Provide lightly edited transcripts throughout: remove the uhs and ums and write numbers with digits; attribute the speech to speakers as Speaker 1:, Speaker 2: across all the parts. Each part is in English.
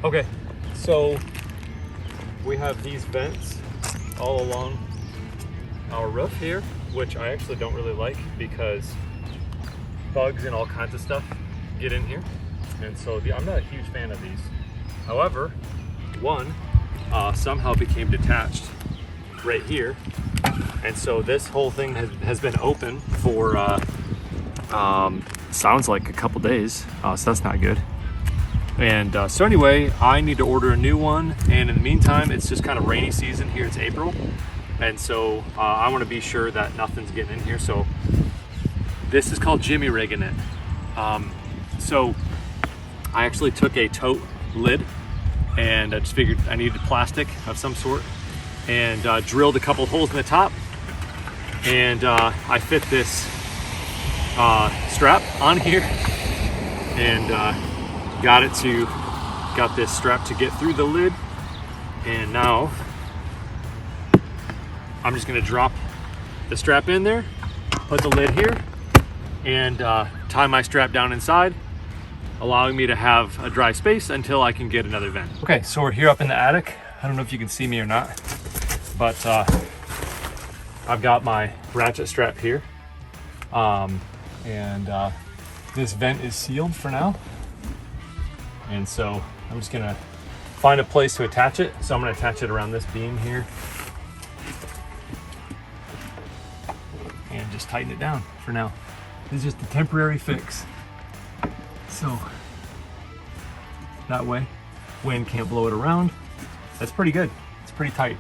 Speaker 1: Okay, so we have these vents all along our roof here, which I actually don't really like because bugs and all kinds of stuff get in here. And so I'm not a huge fan of these. However, one somehow became detached right here. And so this whole thing has been open for, sounds like a couple days. So that's not good. And so anyway, I need to order a new one. And in the meantime, it's just kind of rainy season here. It's April. And so I want to be sure that nothing's getting in here. So this is called Jimmy rigging it. So I actually took a tote lid and I just figured I needed plastic of some sort and drilled a couple holes in the top. And I fit this strap on here and got this strap to get through the lid. And now I'm just gonna drop the strap in there, put the lid here, and tie my strap down inside, allowing me to have a dry space until I can get another vent. Okay, so we're here up in the attic. I don't know if you can see me or not, but I've got my ratchet strap here. This vent is sealed for now. And so I'm just gonna find a place to attach it. So I'm gonna attach it around this beam here and just tighten it down for now. This is just a temporary fix. So that way wind can't blow it around. That's pretty good. It's pretty tight.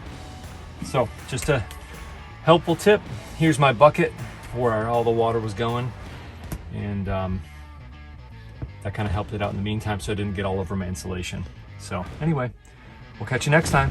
Speaker 1: So just a helpful tip. Here's my bucket where all the water was going. And that kind of helped it out in the meantime so it didn't get all over my insulation. So anyway, we'll catch you next time.